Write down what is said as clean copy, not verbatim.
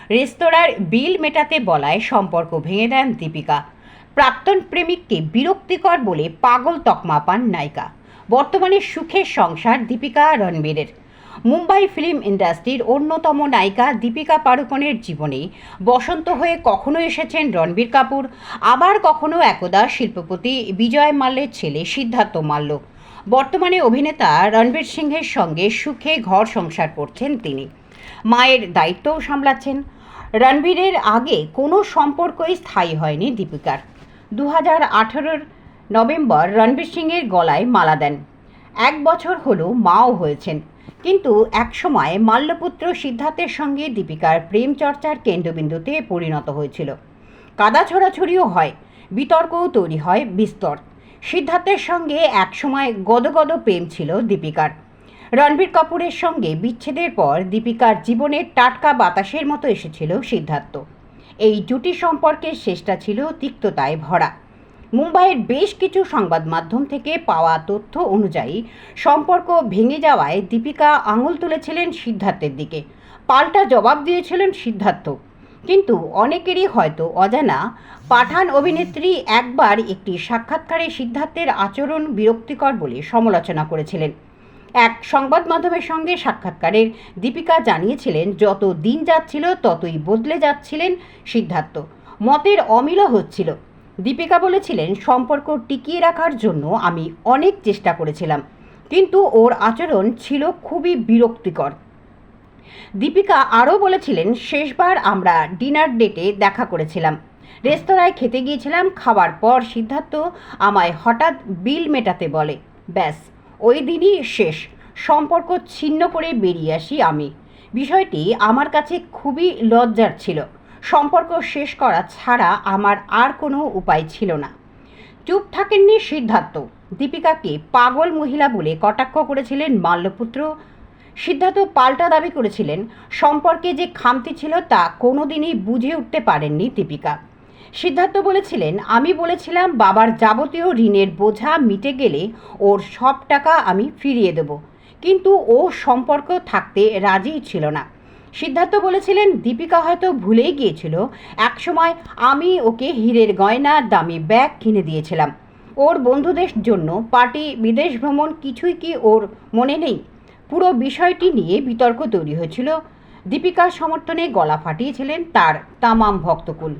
রেস্তোরাঁর বিল মেটাতে বলায় সম্পর্ক ভেঙে দেন দীপিকা। প্রাক্তন প্রেমিককে বিরক্তিকর বলে পাগল তকমা পান নায়িকা। বর্তমানে সুখের সংসার দীপিকা রণবীরের। মুম্বাই ফিল্ম ইন্ডাস্ট্রির অন্যতম নায়িকা দীপিকা পাড়ুকোনের জীবনে বসন্ত হয়ে কখনো এসেছেন রণবীর কাপুর, আবার কখনো একদা শিল্পপতি বিজয় মাল্যের ছেলে সিদ্ধার্থ মাল্য। বর্তমানে অভিনেতা রণবীর সিংহের সঙ্গে সুখে ঘর সংসার করছেন তিনি। মায়ের দায়িত্বও সামলাচ্ছেন। রণবীরের আগে কোনো সম্পর্কই স্থায়ী হয়নি দীপিকার। 2018 নভেম্বর রণবীর সিংয়ের গলায় মালা দেন। 1 বছর হলো মাও হয়েছেন। কিন্তু একসময় মাল্যপুত্র সিদ্ধার্থের সঙ্গে দীপিকার প্রেম চর্চার কেন্দ্রবিন্দুতে পরিণত হয়েছিল। কাদা ছোড়াছুড়িও হয়, বিতর্কও তৈরি হয় বিস্তর। সিদ্ধার্থের সঙ্গে একসময় গদগদ প্রেম ছিল দীপিকার। রণবীর কাপুরের সঙ্গে বিচ্ছেদের পর দীপিকার জীবনে টাটকা বাতাসের মতো এসেছিল সিদ্ধার্থ। এই জুটি সম্পর্কের শেষটা ছিল তিক্ততায় ভরা। মুম্বাইয়ের বেশ কিছু সংবাদ মাধ্যম থেকে পাওয়া তথ্য অনুযায়ী সম্পর্ক ভেঙে যাওয়ায় দীপিকা আঙুল তুলেছিলেন সিদ্ধার্থের দিকে, পাল্টা জবাব দিয়েছিলেন সিদ্ধার্থ। কিন্তু অনেকেরই হয়তো অজানা, পাঠান অভিনেত্রী একবার একটি সাক্ষাৎকারে সিদ্ধার্থের আচরণ বিরক্তিকর বলে সমালোচনা করেছিলেন। এক সংবাদ মাধ্যমের সঙ্গে সাক্ষাৎকারের দীপিকা জানিয়েছিলেন, যত দিন যাচ্ছিল ততই বদলে যাচ্ছিলেন সিদ্ধার্থ, মতের অমিলও হচ্ছিল। দীপিকা বলেছিলেন, সম্পর্ক টিকিয়ে রাখার জন্য আমি অনেক চেষ্টা করেছিলাম, কিন্তু ওর আচরণ ছিল খুবই বিরক্তিকর। দীপিকা আরও বলেছিলেন, শেষবার আমরা ডিনার ডেটে দেখা করেছিলাম, রেস্তোরাঁয় খেতে গিয়েছিলাম। খাবার পর সিদ্ধার্থ আমায় হঠাৎ বিল মেটাতে বলে, ব্যাস ওই দিনই শেষ। সম্পর্ক ছিন্ন করে বেরিয়ে আসি আমি। বিষয়টি আমার কাছে খুবই লজ্জার ছিল। সম্পর্ক শেষ করা ছাড়া আমার আর কোনো উপায় ছিল না। চুপ থাকেননি সিদ্ধার্থ। দীপিকাকে পাগল মহিলা বলে কটাক্ষ করেছিলেন মাল্যপুত্র। সিদ্ধার্থ পাল্টা দাবি করেছিলেন, সম্পর্কে যে খামতি ছিল তা কোনোদিনই বুঝে উঠতে পারেননি দীপিকা। সিদ্ধার্থ বলেছিলেন, আমি বলেছিলাম বাবার যাবতীয় ঋণের বোঝা মিটে গেলে ওর সব টাকা আমি ফিরিয়ে দেব, কিন্তু ও সম্পর্ক থাকতে রাজিই ছিল না। সিদ্ধার্থ বলেছিলেন, দীপিকা হয়তো ভুলেই গিয়েছিল একসময় আমি ওকে হীরের গয়না, দামি ব্যাগ কিনে দিয়েছিলাম। ওর বন্ধুদের জন্য পার্টি, বিদেশ ভ্রমণ কিছুই কি ওর মনে নেই? পুরো বিষয়টি নিয়ে বিতর্ক তৈরি হয়েছিল। দীপিকার সমর্থনে গলা ফাটিয়েছিলেন তার তামাম ভক্তকুল।